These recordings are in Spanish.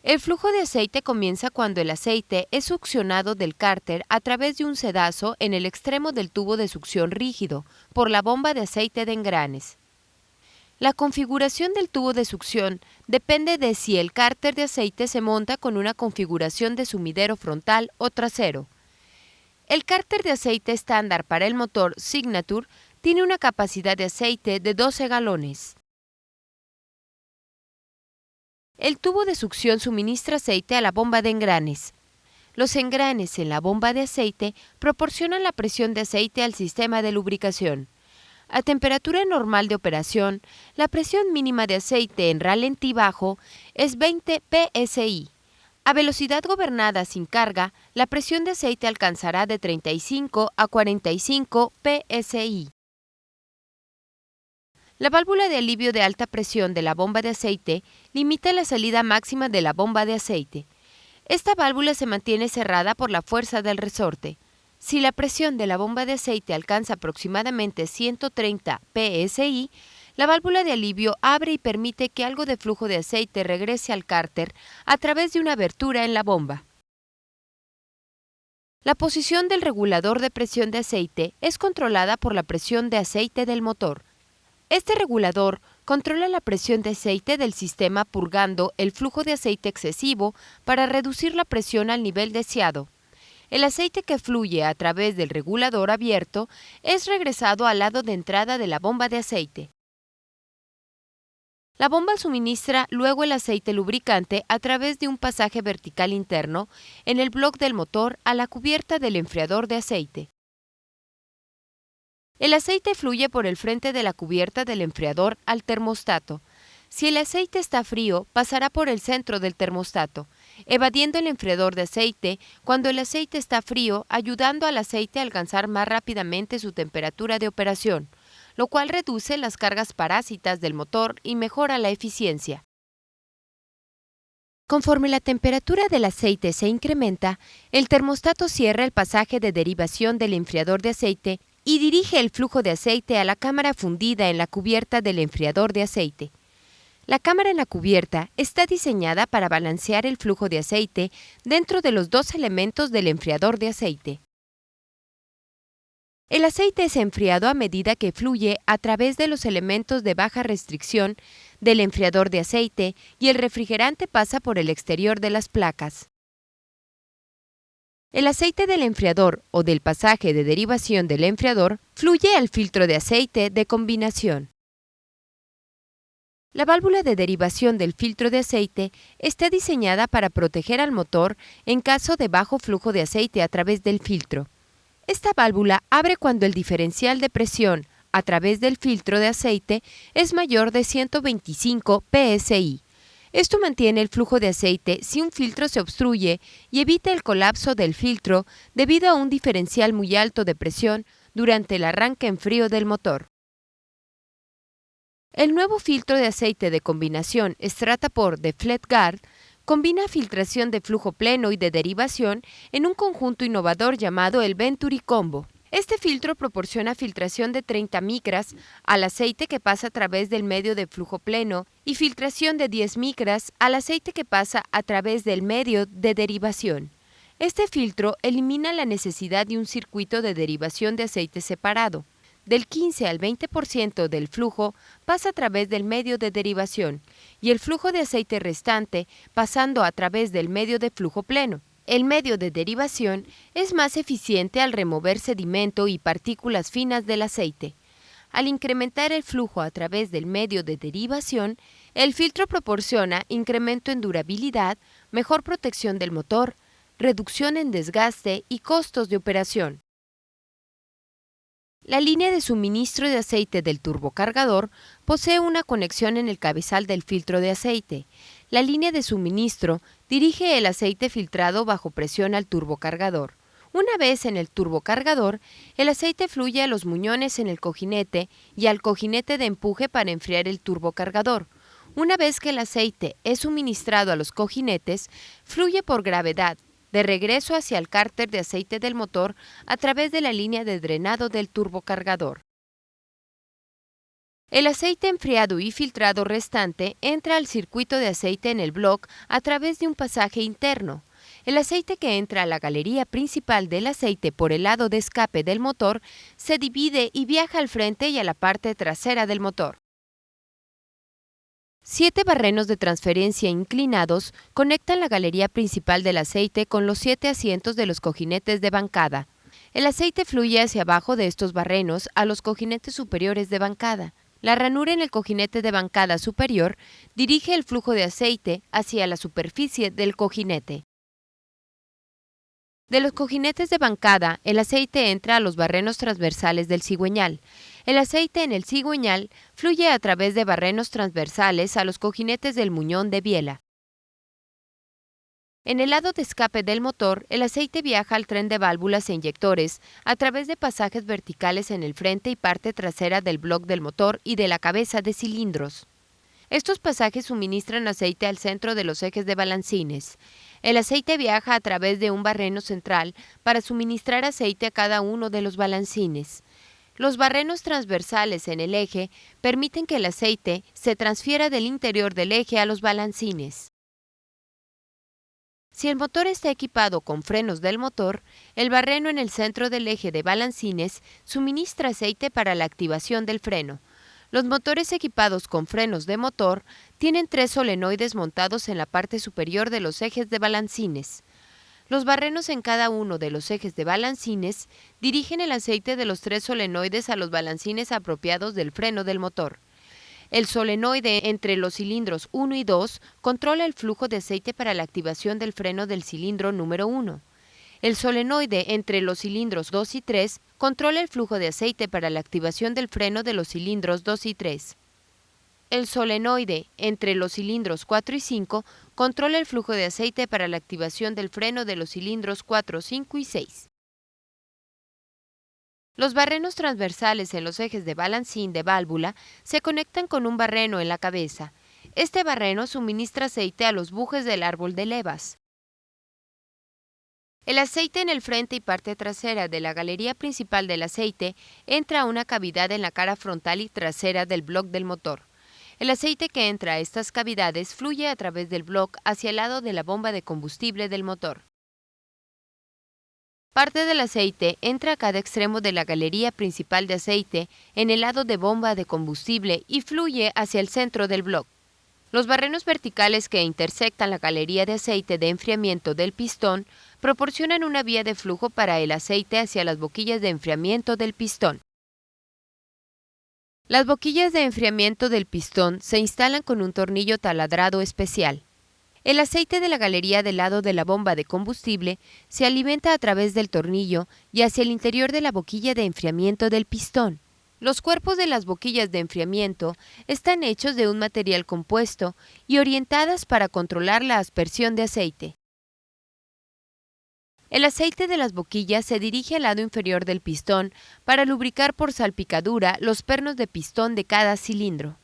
El flujo de aceite comienza cuando el aceite es succionado del cárter a través de un sedazo en el extremo del tubo de succión rígido por la bomba de aceite de engranes. La configuración del tubo de succión depende de si el cárter de aceite se monta con una configuración de sumidero frontal o trasero. El cárter de aceite estándar para el motor Signature tiene una capacidad de aceite de 12 galones. El tubo de succión suministra aceite a la bomba de engranes. Los engranes en la bomba de aceite proporcionan la presión de aceite al sistema de lubricación. A temperatura normal de operación, la presión mínima de aceite en ralentí bajo es 20 psi. A velocidad gobernada sin carga, la presión de aceite alcanzará de 35 a 45 psi. La válvula de alivio de alta presión de la bomba de aceite limita la salida máxima de la bomba de aceite. Esta válvula se mantiene cerrada por la fuerza del resorte. Si la presión de la bomba de aceite alcanza aproximadamente 130 psi, la válvula de alivio abre y permite que algo de flujo de aceite regrese al cárter a través de una abertura en la bomba. La posición del regulador de presión de aceite es controlada por la presión de aceite del motor. Este regulador controla la presión de aceite del sistema purgando el flujo de aceite excesivo para reducir la presión al nivel deseado. El aceite que fluye a través del regulador abierto es regresado al lado de entrada de la bomba de aceite. La bomba suministra luego el aceite lubricante a través de un pasaje vertical interno en el bloque del motor a la cubierta del enfriador de aceite. El aceite fluye por el frente de la cubierta del enfriador al termostato. Si el aceite está frío, pasará por el centro del termostato, evadiendo el enfriador de aceite cuando el aceite está frío, ayudando al aceite a alcanzar más rápidamente su temperatura de operación, lo cual reduce las cargas parásitas del motor y mejora la eficiencia. Conforme la temperatura del aceite se incrementa, el termostato cierra el pasaje de derivación del enfriador de aceite y dirige el flujo de aceite a la cámara fundida en la cubierta del enfriador de aceite. La cámara en la cubierta está diseñada para balancear el flujo de aceite dentro de los dos elementos del enfriador de aceite. El aceite es enfriado a medida que fluye a través de los elementos de baja restricción del enfriador de aceite y el refrigerante pasa por el exterior de las placas. El aceite del enfriador o del pasaje de derivación del enfriador fluye al filtro de aceite de combinación. La válvula de derivación del filtro de aceite está diseñada para proteger al motor en caso de bajo flujo de aceite a través del filtro. Esta válvula abre cuando el diferencial de presión a través del filtro de aceite es mayor de 125 psi. Esto mantiene el flujo de aceite si un filtro se obstruye y evita el colapso del filtro debido a un diferencial muy alto de presión durante el arranque en frío del motor. El nuevo filtro de aceite de combinación Strataport de Fleetguard combina filtración de flujo pleno y de derivación en un conjunto innovador llamado el Venturi Combo. Este filtro proporciona filtración de 30 micras al aceite que pasa a través del medio de flujo pleno y filtración de 10 micras al aceite que pasa a través del medio de derivación. Este filtro elimina la necesidad de un circuito de derivación de aceite separado. Del 15 al 20% del flujo pasa a través del medio de derivación y el flujo de aceite restante pasando a través del medio de flujo pleno. El medio de derivación es más eficiente al remover sedimento y partículas finas del aceite. Al incrementar el flujo a través del medio de derivación, el filtro proporciona incremento en durabilidad, mejor protección del motor, reducción en desgaste y costos de operación. La línea de suministro de aceite del turbocargador posee una conexión en el cabezal del filtro de aceite. La línea de suministro dirige el aceite filtrado bajo presión al turbocargador. Una vez en el turbocargador, el aceite fluye a los muñones en el cojinete y al cojinete de empuje para enfriar el turbocargador. Una vez que el aceite es suministrado a los cojinetes, fluye por gravedad de regreso hacia el cárter de aceite del motor a través de la línea de drenado del turbocargador. El aceite enfriado y filtrado restante entra al circuito de aceite en el bloque a través de un pasaje interno. El aceite que entra a la galería principal del aceite por el lado de escape del motor se divide y viaja al frente y a la parte trasera del motor. 7 barrenos de transferencia inclinados conectan la galería principal del aceite con los 7 asientos de los cojinetes de bancada. El aceite fluye hacia abajo de estos barrenos a los cojinetes superiores de bancada. La ranura en el cojinete de bancada superior dirige el flujo de aceite hacia la superficie del cojinete. De los cojinetes de bancada, el aceite entra a los barrenos transversales del cigüeñal. El aceite en el cigüeñal fluye a través de barrenos transversales a los cojinetes del muñón de biela. En el lado de escape del motor, el aceite viaja al tren de válvulas e inyectores a través de pasajes verticales en el frente y parte trasera del bloque del motor y de la cabeza de cilindros. Estos pasajes suministran aceite al centro de los ejes de balancines. El aceite viaja a través de un barreno central para suministrar aceite a cada uno de los balancines. Los barrenos transversales en el eje permiten que el aceite se transfiera del interior del eje a los balancines. Si el motor está equipado con frenos del motor, el barreno en el centro del eje de balancines suministra aceite para la activación del freno. Los motores equipados con frenos de motor tienen 3 solenoides montados en la parte superior de los ejes de balancines. Los barrenos en cada uno de los ejes de balancines dirigen el aceite de los 3 solenoides a los balancines apropiados del freno del motor. El solenoide entre los cilindros 1 y 2 controla el flujo de aceite para la activación del freno del cilindro número 1. El solenoide entre los cilindros 2 y 3 controla el flujo de aceite para la activación del freno de los cilindros 2 y 3. El solenoide entre los cilindros 4 y 5 controla el flujo de aceite para la activación del freno de los cilindros 4, 5 y 6. Los barrenos transversales en los ejes de balancín de válvula se conectan con un barreno en la cabeza. Este barreno suministra aceite a los bujes del árbol de levas. El aceite en el frente y parte trasera de la galería principal del aceite entra a una cavidad en la cara frontal y trasera del bloque del motor. El aceite que entra a estas cavidades fluye a través del bloque hacia el lado de la bomba de combustible del motor. Parte del aceite entra a cada extremo de la galería principal de aceite en el lado de bomba de combustible y fluye hacia el centro del bloque. Los barrenos verticales que intersectan la galería de aceite de enfriamiento del pistón proporcionan una vía de flujo para el aceite hacia las boquillas de enfriamiento del pistón. Las boquillas de enfriamiento del pistón se instalan con un tornillo taladrado especial. El aceite de la galería del lado de la bomba de combustible se alimenta a través del tornillo y hacia el interior de la boquilla de enfriamiento del pistón. Los cuerpos de las boquillas de enfriamiento están hechos de un material compuesto y orientadas para controlar la aspersión de aceite. El aceite de las boquillas se dirige al lado inferior del pistón para lubricar por salpicadura los pernos de pistón de cada cilindro.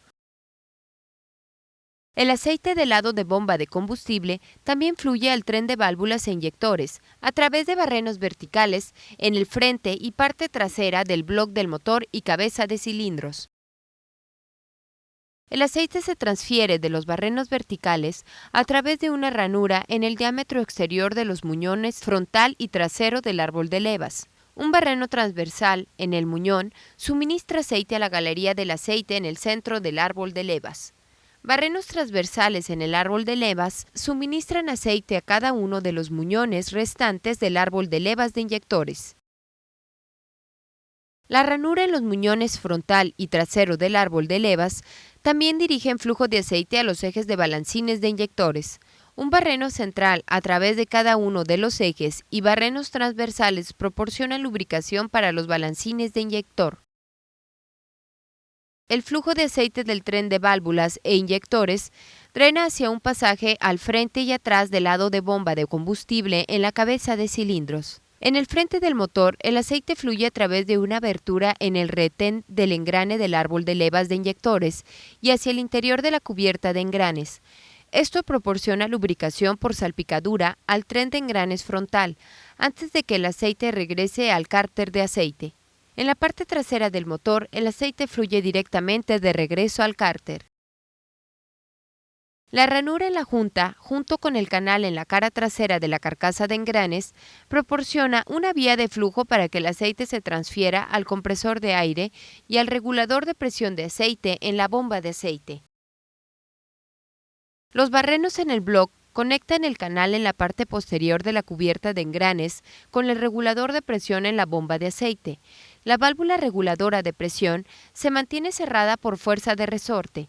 El aceite del lado de bomba de combustible también fluye al tren de válvulas e inyectores a través de barrenos verticales en el frente y parte trasera del bloque del motor y cabeza de cilindros. El aceite se transfiere de los barrenos verticales a través de una ranura en el diámetro exterior de los muñones frontal y trasero del árbol de levas. Un barreno transversal en el muñón suministra aceite a la galería del aceite en el centro del árbol de levas. Barrenos transversales en el árbol de levas suministran aceite a cada uno de los muñones restantes del árbol de levas de inyectores. La ranura en los muñones frontal y trasero del árbol de levas también dirigen flujo de aceite a los ejes de balancines de inyectores. Un barreno central a través de cada uno de los ejes y barrenos transversales proporcionan lubricación para los balancines de inyector. El flujo de aceite del tren de válvulas e inyectores drena hacia un pasaje al frente y atrás del lado de bomba de combustible en la cabeza de cilindros. En el frente del motor, el aceite fluye a través de una abertura en el retén del engrane del árbol de levas de inyectores y hacia el interior de la cubierta de engranes. Esto proporciona lubricación por salpicadura al tren de engranes frontal, antes de que el aceite regrese al cárter de aceite. En la parte trasera del motor, el aceite fluye directamente de regreso al cárter. La ranura en la junta, junto con el canal en la cara trasera de la carcasa de engranes, proporciona una vía de flujo para que el aceite se transfiera al compresor de aire y al regulador de presión de aceite en la bomba de aceite. Los barrenos en el block conectan el canal en la parte posterior de la cubierta de engranes con el regulador de presión en la bomba de aceite. La válvula reguladora de presión se mantiene cerrada por fuerza de resorte.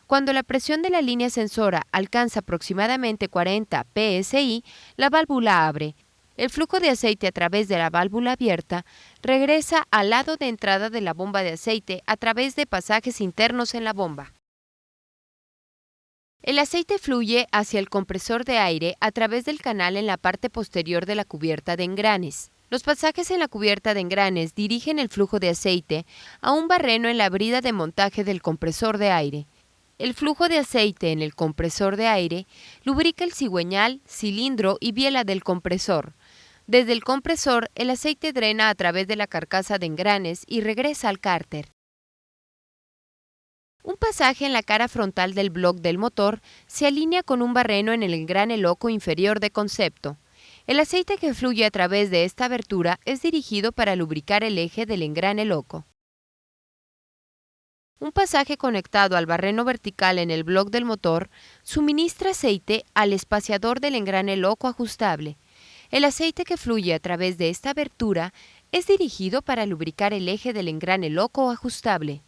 Cuando la presión de la línea sensora alcanza aproximadamente 40 psi, la válvula abre. El flujo de aceite a través de la válvula abierta regresa al lado de entrada de la bomba de aceite a través de pasajes internos en la bomba. El aceite fluye hacia el compresor de aire a través del canal en la parte posterior de la cubierta de engranes. Los pasajes en la cubierta de engranes dirigen el flujo de aceite a un barreno en la brida de montaje del compresor de aire. El flujo de aceite en el compresor de aire lubrica el cigüeñal, cilindro y biela del compresor. Desde el compresor, el aceite drena a través de la carcasa de engranes y regresa al cárter. Un pasaje en la cara frontal del block del motor se alinea con un barreno en el engrane loco inferior de concepto. El aceite que fluye a través de esta abertura es dirigido para lubricar el eje del engrane loco. Un pasaje conectado al barreno vertical en el block del motor suministra aceite al espaciador del engrane loco ajustable. El aceite que fluye a través de esta abertura es dirigido para lubricar el eje del engrane loco ajustable.